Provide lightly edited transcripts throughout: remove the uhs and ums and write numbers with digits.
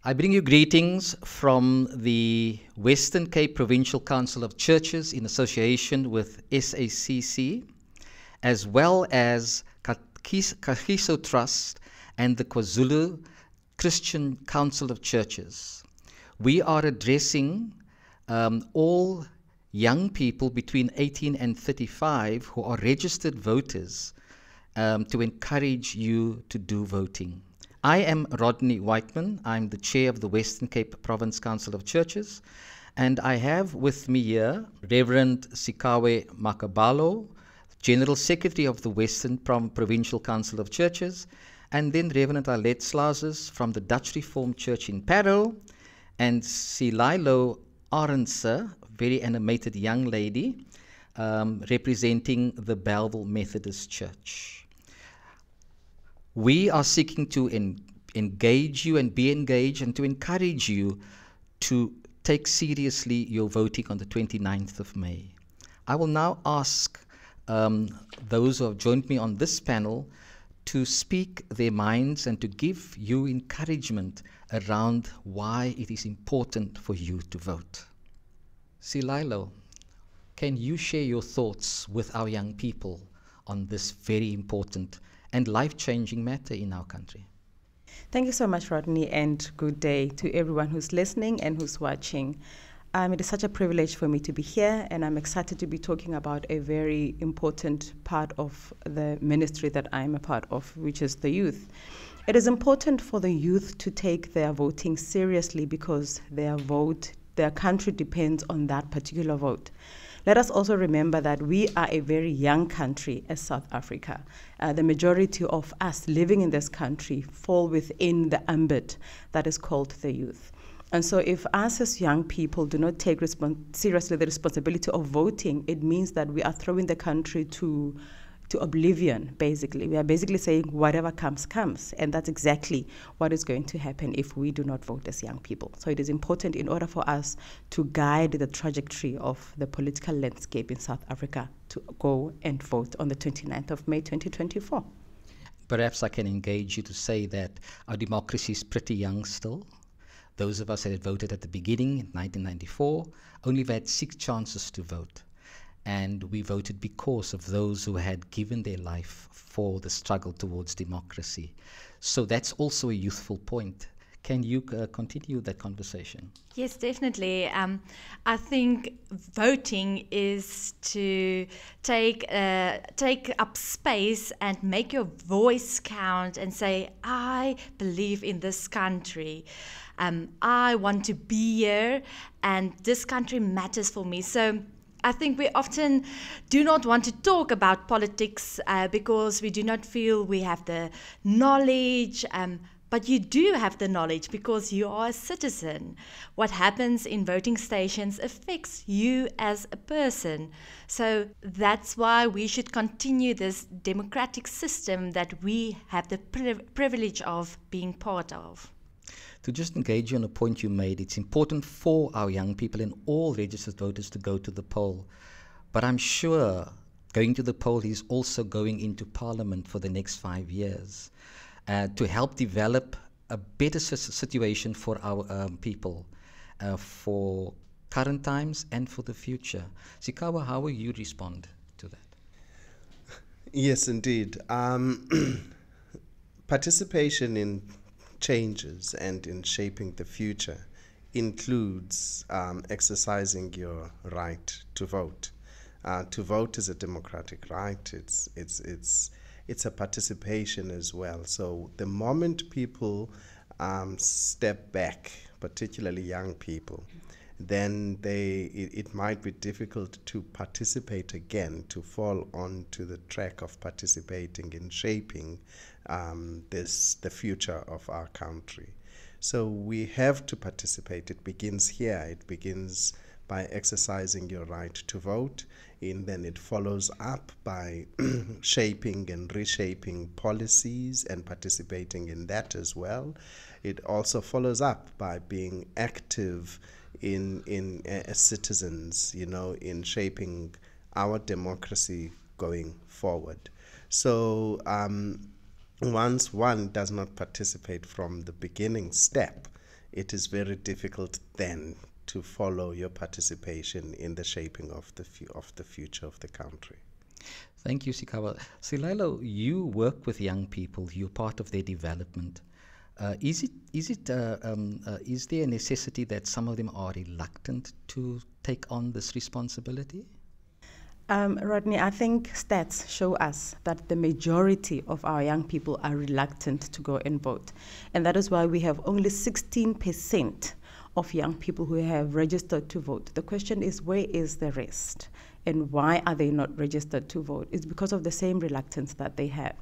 I bring you greetings from the Western Cape Provincial Council of Churches in association with SACC, as well as Kagiso Trust and the KwaZulu Christian Council of Churches. We are addressing all young people between 18 and 35 who are registered voters to encourage you to do voting. I am Rodney Whiteman. I'm the chair of the Western Cape Province Council of Churches, and I have with me here Reverend Sikawe Makabalo, General Secretary of the Western Provincial Council of Churches, and then Reverend Alet Slazes from the Dutch Reformed Church in Parow, and Sililo Arendse, very animated young lady, representing the Belleville Methodist Church. We are seeking to engage you and be engaged and to encourage you to take seriously your voting on the 29th of May. I will now ask those who have joined me on this panel to speak their minds and to give you encouragement around why it is important for you to vote. Sililo, can you share your thoughts with our young people on this very important and life-changing matter in our country? Thank you so much, Rodney, and good day to everyone who's listening and who's watching. It is such a privilege for me to be here, and I'm excited to be talking about a very important part of the ministry that I'm a part of, which is the youth. It is important for the youth to take their voting seriously because their country depends on that particular vote. Let us also remember that we are a very young country as South Africa. The majority of us living in this country fall within the ambit that is called the youth. And so if us as young people do not take seriously the responsibility of voting, it means that we are throwing the country to oblivion, basically. We are basically saying whatever comes, comes. And that's exactly what is going to happen if we do not vote as young people. So it is important in order for us to guide the trajectory of the political landscape in South Africa to go and vote on the 29th of May 2024. Perhaps I can engage you to say that our democracy is pretty young still. Those of us that had voted at the beginning in 1994 only had 6 chances to vote. And we voted because of those who had given their life for the struggle towards democracy. So that's also a youthful point. Can you continue that conversation? Yes, definitely. I think voting is to take up space and make your voice count and say, I believe in this country. I want to be here, and this country matters for me. So I think we often do not want to talk about politics because we do not feel we have the knowledge, but you do have the knowledge because you are a citizen. What happens in voting stations affects you as a person. So that's why we should continue this democratic system that we have the privilege of being part of. To just engage you on a point you made, it's important for our young people and all registered voters to go to the poll. But I'm sure going to the poll is also going into Parliament for the next 5 years to help develop a better situation for our people, for current times and for the future. Sikawa, how will you respond to that? Yes, indeed. Participation in changes and in shaping the future includes exercising your right to vote. To vote is a democratic right. It's a participation as well. So the moment people step back, particularly young people, then it might be difficult to participate again, to fall onto the track of participating in shaping the future of our country. So we have to participate. It begins here. It begins by exercising your right to vote, and then it follows up by shaping and reshaping policies and participating in that as well. It also follows up by being active as citizens, in shaping our democracy going forward. So once one does not participate from the beginning step, it is very difficult then to follow your participation in the shaping of the future of the country. Thank you, Sikawa. Sililo, you work with young people. You're part of their development. Is there a necessity that some of them are reluctant to take on this responsibility? Rodney, I think stats show us that the majority of our young people are reluctant to go and vote. And that is why we have only 16% of young people who have registered to vote. The question is, where is the rest? And why are they not registered to vote? It's because of the same reluctance that they have.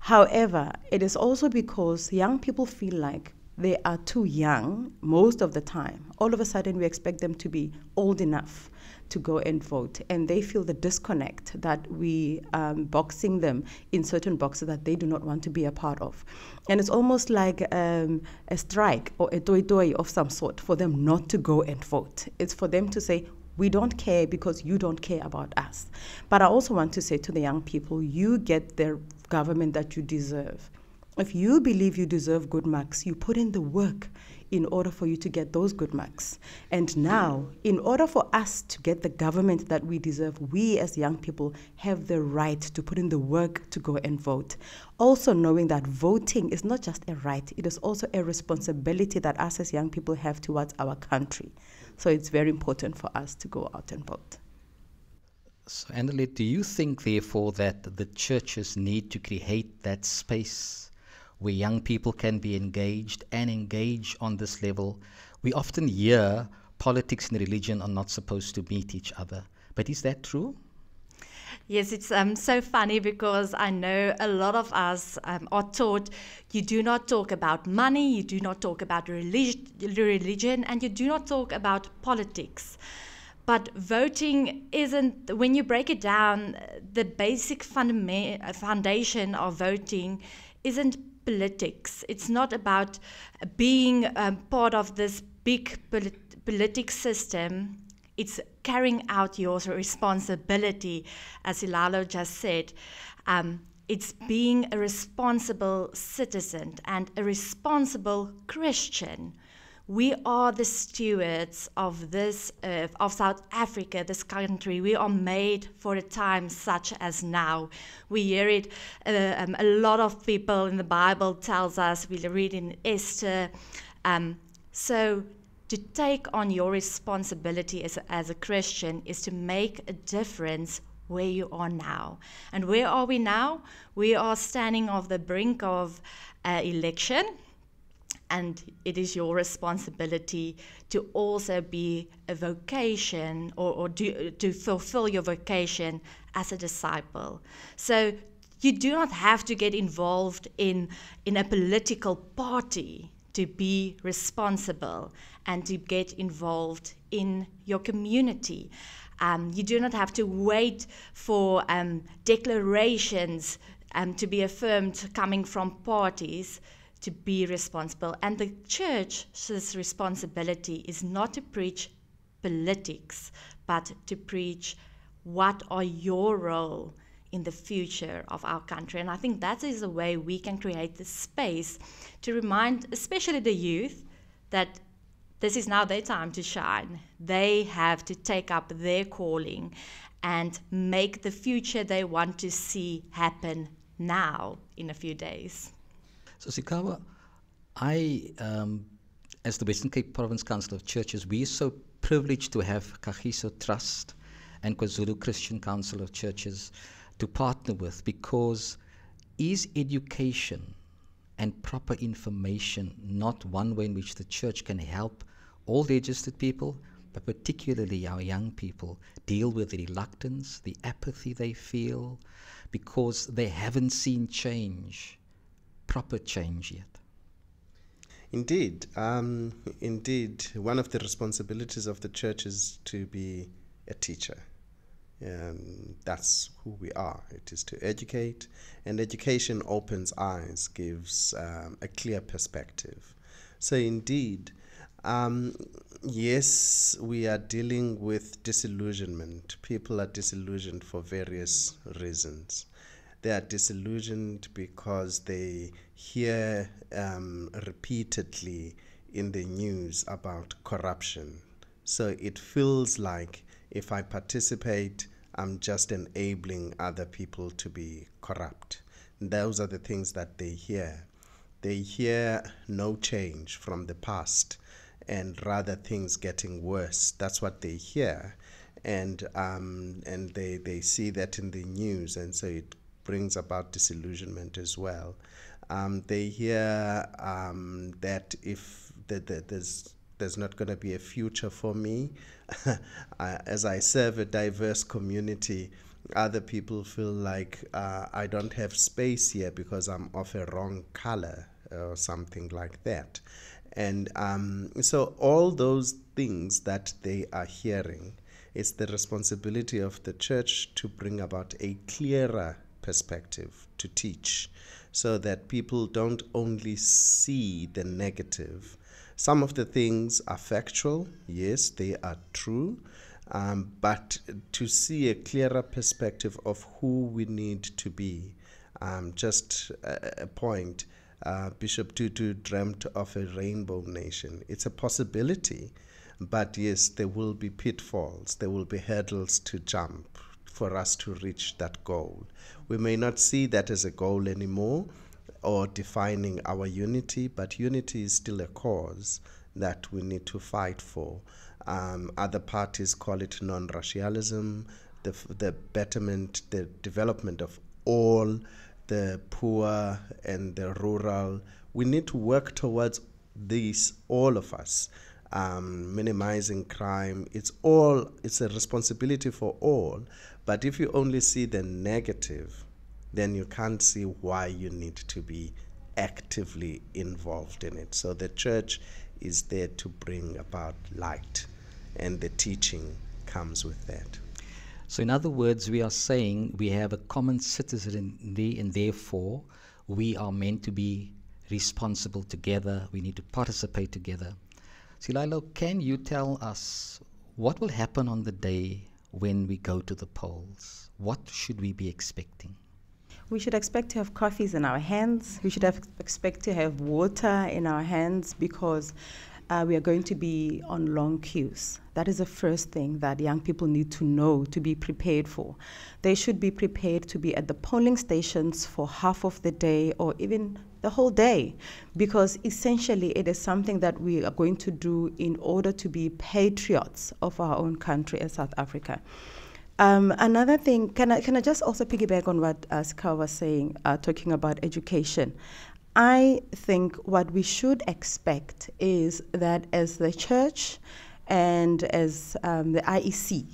However, it is also because young people feel like they are too young most of the time. All of a sudden, we expect them to be old enough to go and vote, and they feel the disconnect that we boxing them in certain boxes that they do not want to be a part of. And it's almost like a strike or a doi of some sort for them not to go and vote. It's for them to say, we don't care because you don't care about us. But I also want to say to the young people, you get the government that you deserve. If you believe you deserve good marks, you put in the work in order for you to get those good marks. And now, in order for us to get the government that we deserve, we as young people have the right to put in the work to go and vote. Also knowing that voting is not just a right, it is also a responsibility that us as young people have towards our country. So it's very important for us to go out and vote. So, Annelie, do you think, therefore, that the churches need to create that space where young people can be engaged and engage on this level? We often hear politics and religion are not supposed to meet each other. But is that true? Yes, it's so funny because I know a lot of us are taught you do not talk about money, you do not talk about religion, and you do not talk about politics. But voting isn't, when you break it down, the basic foundation of voting isn't politics. It's not about being part of this big politic system. It's carrying out your responsibility, as Ilalo just said. It's being a responsible citizen and a responsible Christian. We are the stewards of this earth, of South Africa, this country. We are made for a time such as now. We hear it, a lot of people in the Bible tells us, we read in Esther. So to take on your responsibility as a Christian is to make a difference where you are now. And where are we now? We are standing on the brink of election. And it is your responsibility to also be a vocation or to fulfill your vocation as a disciple. So you do not have to get involved in a political party to be responsible and to get involved in your community. You do not have to wait for declarations to be affirmed coming from parties to be responsible. And the church's responsibility is not to preach politics, but to preach what are your role in the future of our country. And I think that is a way we can create the space to remind, especially the youth, that this is now their time to shine. They have to take up their calling and make the future they want to see happen now in a few days. So Sikawa, as the Western Cape Province Council of Churches, we are so privileged to have Kagiso Trust and KwaZulu Christian Council of Churches to partner with, because is education and proper information not one way in which the church can help all registered people, but particularly our young people, deal with the reluctance, the apathy they feel, because they haven't seen change, proper change yet? Indeed. Indeed, one of the responsibilities of the church is to be a teacher. That's who we are. It is to educate, and education opens eyes, gives a clear perspective. So indeed, yes, we are dealing with disillusionment. People are disillusioned for various reasons. They are disillusioned because they hear repeatedly in the news about corruption. So it feels like if I participate, I'm just enabling other people to be corrupt. Those are the things that they hear. They hear no change from the past and rather things getting worse. That's what they hear. And they see that in the news, and so it brings about disillusionment as well. They hear that if there's not going to be a future for me, as I serve a diverse community, other people feel like I don't have space here because I'm of a wrong color or something like that. And so all those things that they are hearing, it's the responsibility of the church to bring about a clearer perspective, to teach, so that people don't only see the negative. Some of the things are factual, yes, they are true, but to see a clearer perspective of who we need to be. Just a point, Bishop Tutu dreamt of a rainbow nation. It's a possibility, but yes, there will be pitfalls, there will be hurdles to jump for us to reach that goal. We may not see that as a goal anymore or defining our unity, but unity is still a cause that we need to fight for. Other parties call it non-racialism, the betterment, the development of all, the poor and the rural. We need to work towards this, all of us. Minimizing crime, it's a responsibility for all. But if you only see the negative, then you can't see why you need to be actively involved in it. So the church is there to bring about light, and the teaching comes with that. So in other words, we are saying we have a common citizenry, and therefore we are meant to be responsible together. We need to participate together. Sililo, can you tell us what will happen on the day when we go to the polls? What should we be expecting? We should expect to have coffees in our hands. We should expect to have water in our hands, because we are going to be on long queues. That is the first thing that young people need to know, to be prepared for. They should be prepared to be at the polling stations for half of the day or even the whole day, because essentially it is something that we are going to do in order to be patriots of our own country as South Africa. Another thing, can I just also piggyback on what Sika was saying, talking about education? I think what we should expect is that as the church and as the IEC,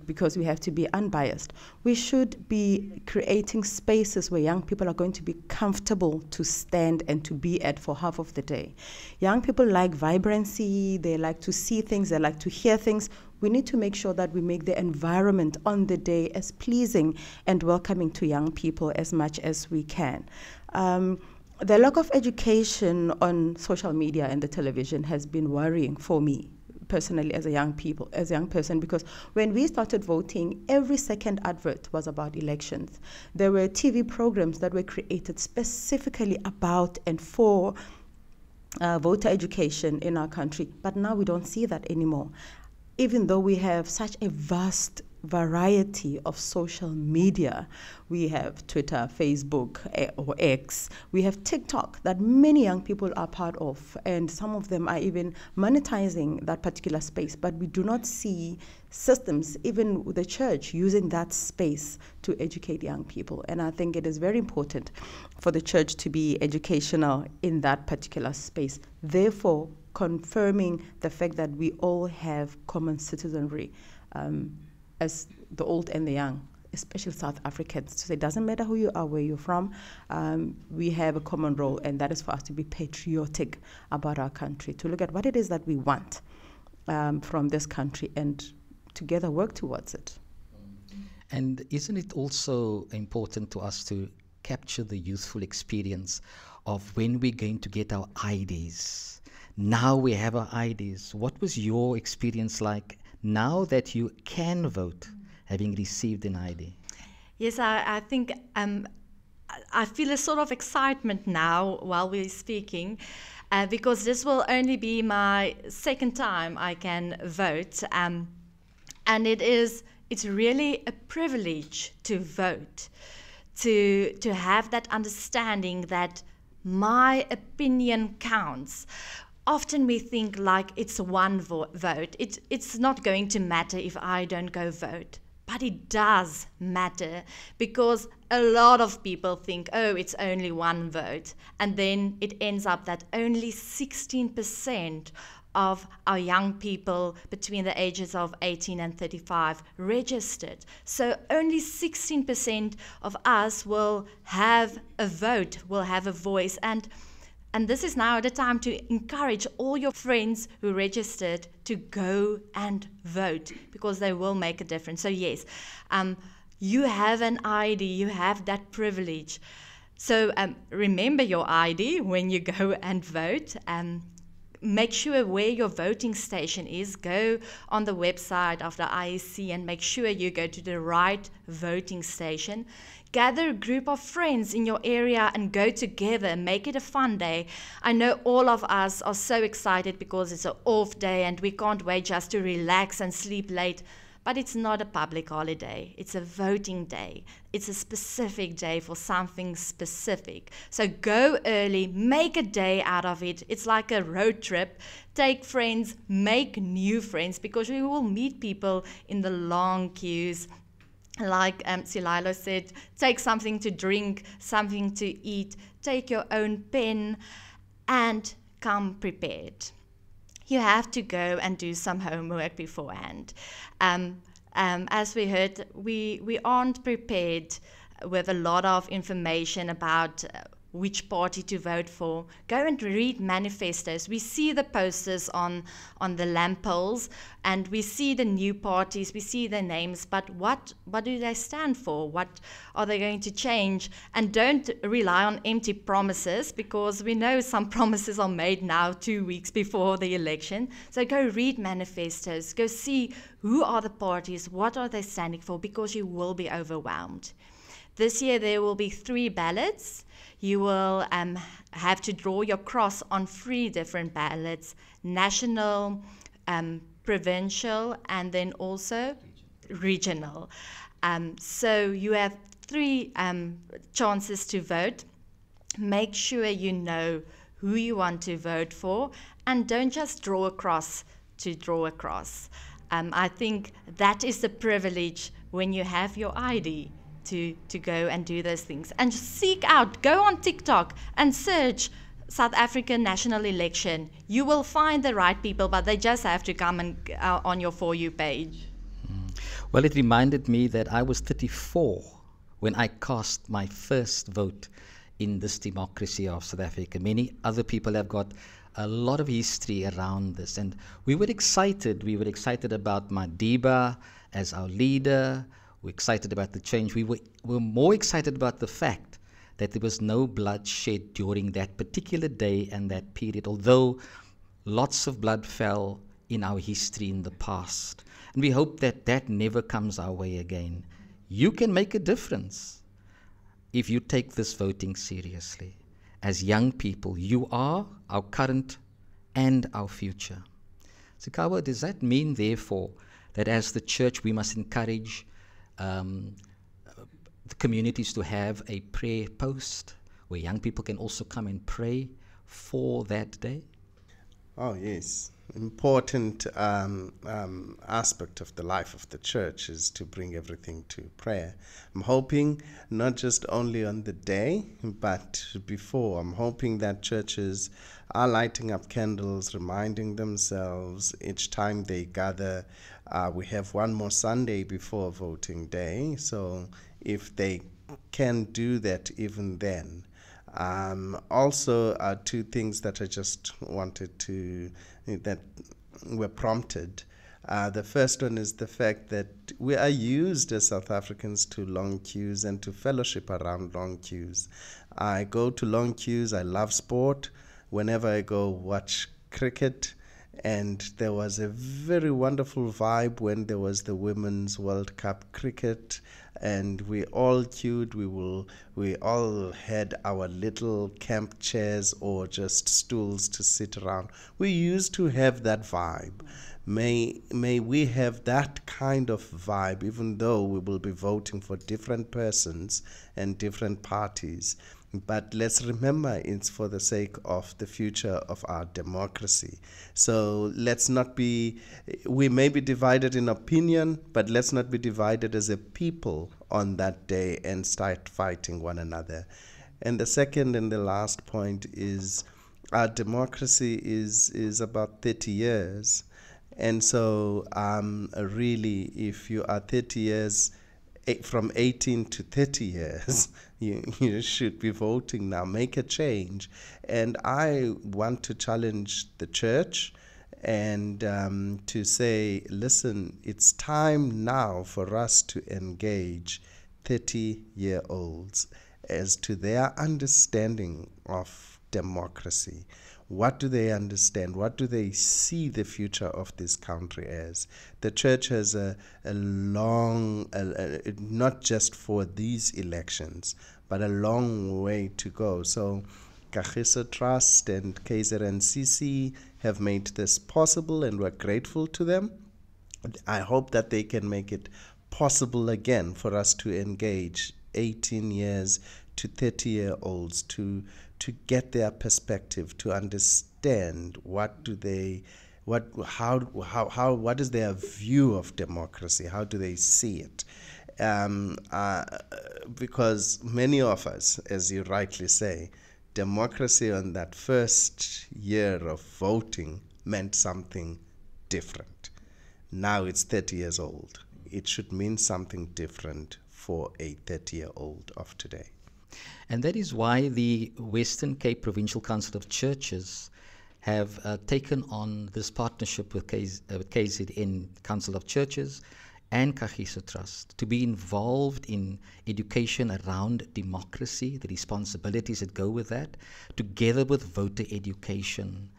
because we have to be unbiased, we should be creating spaces where young people are going to be comfortable to stand and to be at for half of the day. Young people like vibrancy, they like to see things, they like to hear things. We need to make sure that we make the environment on the day as pleasing and welcoming to young people as much as we can. The lack of education on social media and the television has been worrying for me personally as a young person, because when we started voting, every second advert was about elections. There were TV programs that were created specifically about and for voter education in our country, but now we don't see that anymore. Even though we have such a vast variety of social media, we have Twitter, Facebook, or X, we have TikTok that many young people are part of, and some of them are even monetizing that particular space, but we do not see systems, even with the church, using that space to educate young people. And I think it is very important for the church to be educational in that particular space, therefore confirming the fact that we all have common citizenry, as the old and the young, especially South Africans. So it doesn't matter who you are, where you're from, we have a common role, and that is for us to be patriotic about our country, to look at what it is that we want from this country and together work towards it. And isn't it also important to us to capture the youthful experience of when we're going to get our IDs? Now we have our IDs. What was your experience like now that you can vote, having received an ID? Yes, I think I feel a sort of excitement now while we're speaking, because this will only be my second time I can vote. And it's really a privilege to vote, to have that understanding that my opinion counts. Often we think like it's one vote. It's not going to matter if I don't go vote. But it does matter, because a lot of people think, oh, it's only one vote. And then it ends up that only 16% of our young people between the ages of 18 and 35 registered. So only 16% of us will have a vote, will have a voice. And this is now the time to encourage all your friends who registered to go and vote, because they will make a difference. So yes, you have an ID, you have that privilege. So remember your ID when you go and vote. Make sure where your voting station is. Go on the website of the IEC and make sure you go to the right voting station. Gather a group of friends in your area and go together. Make it a fun day. I know all of us are so excited because it's an off day and we can't wait just to relax and sleep late. But it's not a public holiday. It's a voting day. It's a specific day for something specific. So go early, make a day out of it. It's like a road trip. Take friends, make new friends, because you will meet people in the long queues. Like Sililo said, take something to drink, something to eat, take your own pen, and come prepared. You have to go and do some homework beforehand. As we heard, we aren't prepared with a lot of information about which party to vote for. Go and read manifestos. We see the posters on the lamp poles, and we see the new parties, we see their names, but what do they stand for? What are they going to change? And don't rely on empty promises, because we know some promises are made now 2 weeks before the election. So go read manifestos, go see who are the parties, what are they standing for, because you will be overwhelmed. This year there will be 3 ballots. You will have to draw your cross on 3 different ballots: national, provincial, and then also regional. So you have 3 chances to vote. Make sure you know who you want to vote for, and don't just draw a cross to draw a cross. I think that is the privilege when you have your ID. To go and do those things, and seek out, go on TikTok and search South African national election. You will find the right people, but they just have to come and on your For You page. Well, it reminded me that I was 34 when I cast my first vote in this democracy of South Africa. Many other people have got a lot of history around this, and we were excited. We were excited about Madiba as our leader. We're excited about the change. We were more excited about the fact that there was no blood shed during that particular day and that period, although lots of blood fell in our history in the past. And we hope that that never comes our way again. You can make a difference if you take this voting seriously. As young people, you are our current and our future. Sikawa, does that mean, therefore, that as the church we must encourage the communities to have a prayer post where young people can also come and pray for that day? Oh, yes. Important aspect of the life of the church is to bring everything to prayer. I'm hoping not just only on the day, but before. I'm hoping that churches are lighting up candles, reminding themselves each time they gather. We have one more Sunday before voting day, so if they can do that even then. Also, 2 things that I just wanted to, that were prompted. The first one is the fact that we are used as South Africans to long queues and to fellowship around long queues. I go to long queues. I love sport. Whenever I go watch cricket, and there was a very wonderful vibe when there was the Women's World Cup cricket. and we all queued. We all had our little camp chairs or just stools to sit around. We used to have that vibe. May we have that kind of vibe, even though we will be voting for different persons and different parties. But let's remember, it's for the sake of the future of our democracy. So let's not be, we may be divided in opinion, but let's not be divided as a people on that day and start fighting one another. And the second and the last point is our democracy is about 30 years. And so really, if you are 30 years, from 18 to 30 years, you should be voting now. Make a change. And I want to challenge the church and to say, listen, it's time now for us to engage 30-year-olds as to their understanding of democracy. What do they understand? What do they see the future of this country as? The church has a long, not just for these elections, but a long way to go. So Kagiso Trust and KZNCC have made this possible, and we're grateful to them. I hope that they can make it possible again for us to engage 18 years to 30-year-olds to get their perspective, to understand what is their view of democracy, how do they see it, because many of us, as you rightly say, democracy on that first year of voting meant something different. Now it's 30 years old. It should mean something different for a 30-year-old of today. And that is why the Western Cape Provincial Council of Churches have taken on this partnership with KZN Council of Churches and Kagiso Trust to be involved in education around democracy, the responsibilities that go with that, together with voter education.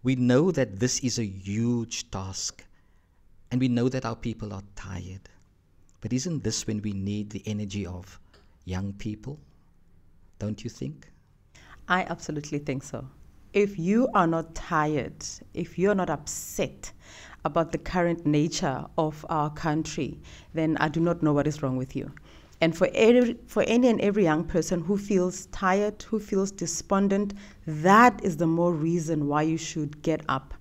We know that this is a huge task, and we know that our people are tired. But isn't this when we need the energy of young people? Don't you think? I absolutely think so. If you are not tired, if you're not upset about the current nature of our country, then I do not know what is wrong with you. And for any and every young person who feels tired, who feels despondent, that is the more reason why you should get up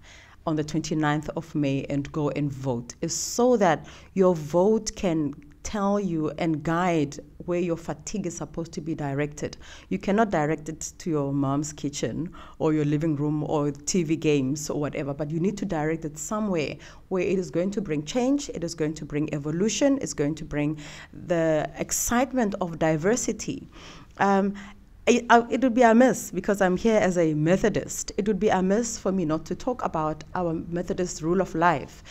on the 29th of May and go and vote, is so that your vote can tell you and guide where your fatigue is supposed to be directed. You cannot direct it to your mom's kitchen or your living room or TV games or whatever, but you need to direct it somewhere where it is going to bring change, it is going to bring evolution, it's going to bring the excitement of diversity. It would be amiss, because I'm here as a Methodist, it would be amiss for me not to talk about our Methodist rule of life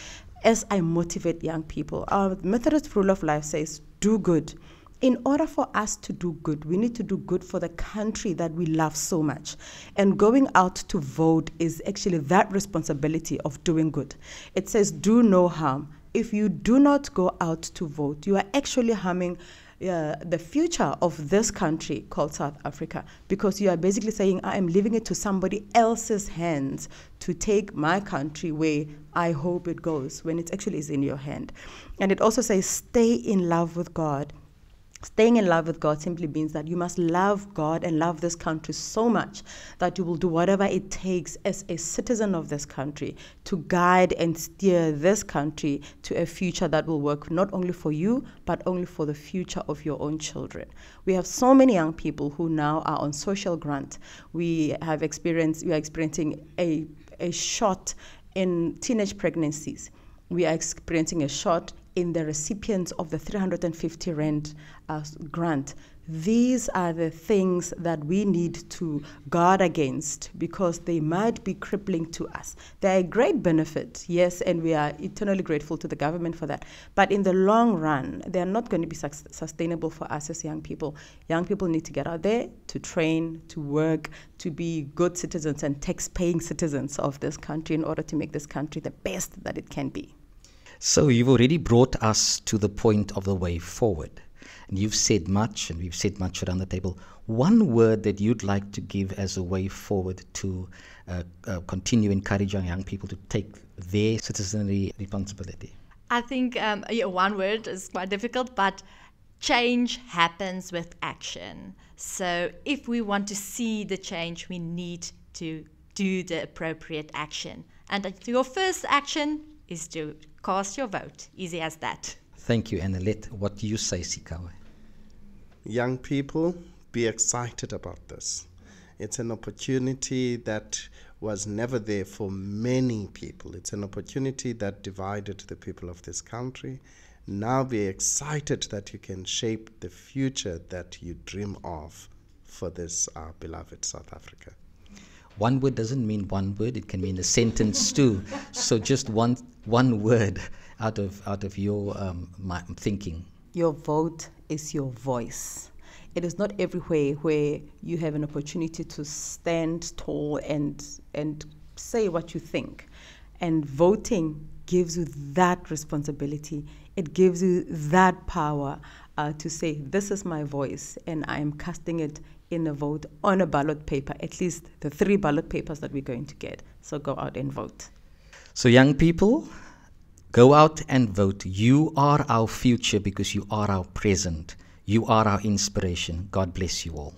as I motivate young people. Our Methodist rule of life says, do good. In order for us to do good, we need to do good for the country that we love so much. And going out to vote is actually that responsibility of doing good. It says, do no harm. If you do not go out to vote, you are actually harming the future of this country called South Africa, because you are basically saying, I am leaving it to somebody else's hands to take my country where I hope it goes, when it actually is in your hand. And it also says, stay in love with God. Staying in love with God simply means that you must love God and love this country so much that you will do whatever it takes as a citizen of this country to guide and steer this country to a future that will work not only for you, but only for the future of your own children. We have so many young people who now are on social grant. We are experiencing a shot in teenage pregnancies. We are experiencing a shot in the recipients of the 350 Rand grant. These are the things that we need to guard against, because they might be crippling to us. They're a great benefit, yes, and we are eternally grateful to the government for that. But in the long run, they're not going to be sustainable for us as young people. Young people need to get out there, to train, to work, to be good citizens and tax-paying citizens of this country in order to make this country the best that it can be. So you've already brought us to the point of the way forward. And you've said much, and we've said much around the table. One word that you'd like to give as a way forward to continue encouraging young people to take their citizenry responsibility? I think one word is quite difficult, but change happens with action. So if we want to see the change, we need to do the appropriate action. And your first action is to cast your vote. Easy as that. Thank you, Annalette. What do you say, Sikawe? Young people, be excited about this. It's an opportunity that was never there for many people. It's an opportunity that divided the people of this country. Now be excited that you can shape the future that you dream of for this beloved South Africa. One word doesn't mean one word, it can mean a sentence too. So just one word out of your thinking. Your vote is your voice. It is not everywhere where you have an opportunity to stand tall and say what you think. And voting gives you that responsibility. It gives you that power to say, this is my voice, and I am casting it in a vote on a ballot paper, at least the 3 ballot papers that we're going to get. So go out and vote. So young people, go out and vote. You are our future because you are our present. You are our inspiration. God bless you all.